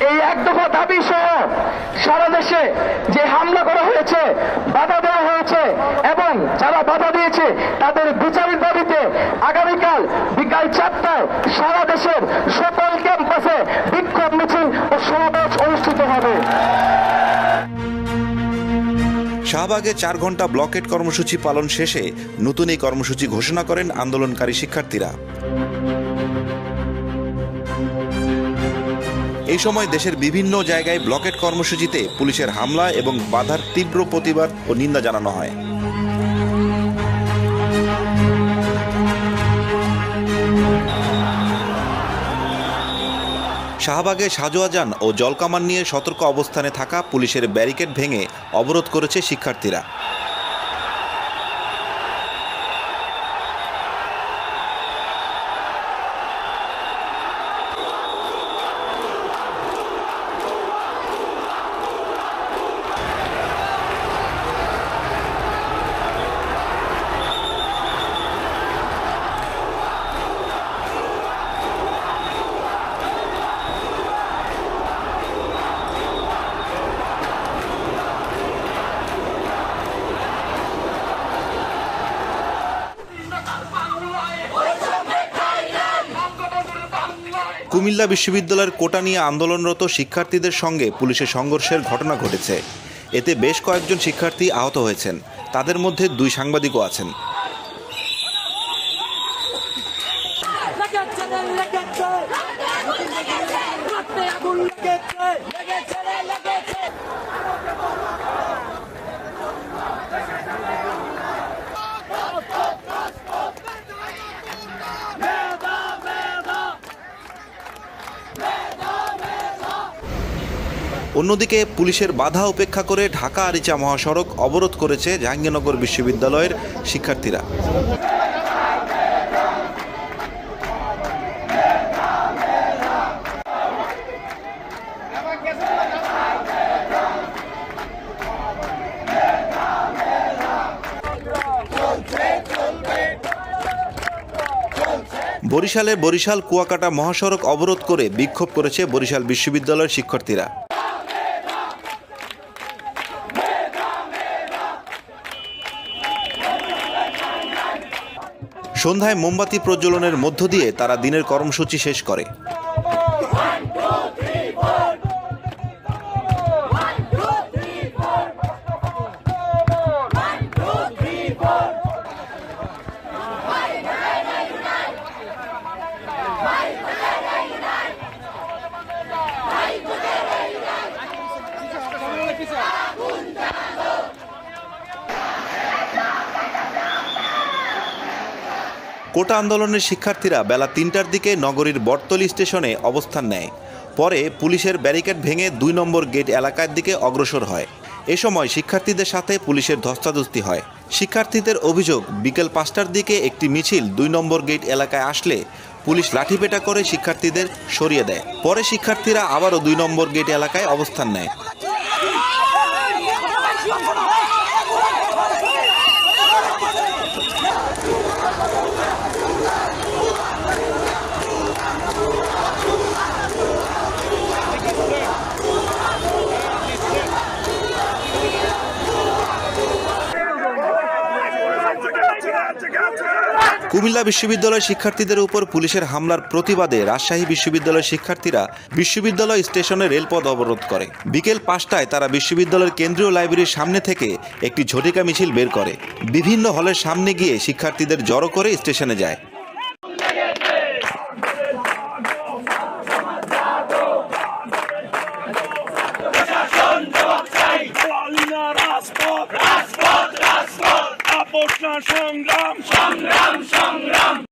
এই এক দফা দাবি সহ সারা দেশে যে হামলা করা হয়েছে, বাধা দেওয়া হয়েছে এবং যারা বাধা দিয়েছে তাদের বিচারের দাবিতে আগামীকাল বিকাল 4টায় সারা দেশের সকল ক্যাম্পাসে বিক্ষোভ মিছিল ও সমাবেশ অনুষ্ঠিত হবে। শাহবাগে 4 ঘন্টা ব্লকেট কর্মসূচি পালন শেষে নতুন এই কর্মসূচি ঘোষণা করেন আন্দোলনকারী শিক্ষার্থীরা। এই সময় দেশের বিভিন্ন জায়গায় ব্লকেট কর্মসূচিতে পুলিশের হামলা এবং বাধার তীব্র প্রতিবাদ ও নিন্দা জানানো হয়। শাহবাগে সাজোয়াজান ও জলকামান নিয়ে সতর্ক অবস্থানে থাকা পুলিশের ব্যারিকেড ভেঙে অবরোধ করেছে শিক্ষার্থীরা। কুমিল্লা বিশ্ববিদ্যালয়ের কোটা নিয়ে আন্দোলনরত শিক্ষার্থীদের সঙ্গে পুলিশের সংঘর্ষের ঘটনা ঘটেছে। এতে বেশ কয়েকজন শিক্ষার্থী আহত হয়েছেন, তাদের মধ্যে 2 সাংবাদিকও আছেন। অন্যদিকে পুলিশের বাধা উপেক্ষা করে ঢাকা আরিচা মহাসড়ক অবরোধ করেছে জাহাঙ্গীরনগর বিশ্ববিদ্যালয়ের শিক্ষার্থীরা। বরিশালে বরিশাল কুয়াকাটা মহাসড়ক অবরোধ করে বিক্ষোভ করেছে বরিশাল বিশ্ববিদ্যালয়ের শিক্ষার্থীরা। সন্ধ্যায় মোমবাতি প্রজ্বলনের মধ্য দিয়ে তারা দিনের কর্মসূচি শেষ করে। কোটা আন্দোলনের শিক্ষার্থীরা বেলা 3টার দিকে নগরীর বটতলী স্টেশনে অবস্থান নেয়। পরে পুলিশের ব্যারিকেড ভেঙে 2 নম্বর গেট এলাকার দিকে অগ্রসর হয়। এ সময় শিক্ষার্থীদের সাথে পুলিশের ধস্তাধস্তি হয়। শিক্ষার্থীদের অভিযোগ, বিকেল 5টার দিকে একটি মিছিল 2 নম্বর গেট এলাকায় আসলে পুলিশ লাঠিপেটা করে শিক্ষার্থীদের সরিয়ে দেয়। পরে শিক্ষার্থীরা আবারও 2 নম্বর গেট এলাকায় অবস্থান নেয়। কুমিল্লা বিশ্ববিদ্যালয়ের শিক্ষার্থীদের উপর পুলিশের হামলার প্রতিবাদে রাজশাহী বিশ্ববিদ্যালয়ের শিক্ষার্থীরা বিশ্ববিদ্যালয় স্টেশনে রেলপথ অবরোধ করে। বিকেল 5টায় তারা বিশ্ববিদ্যালয়ের কেন্দ্রীয় লাইব্রেরির সামনে থেকে একটি ঝটিকা মিছিল বের করে বিভিন্ন হলের সামনে গিয়ে শিক্ষার্থীদের জড়ো করে স্টেশনে যায়। সংগ্রাম সংগ্রাম সংগ্রাম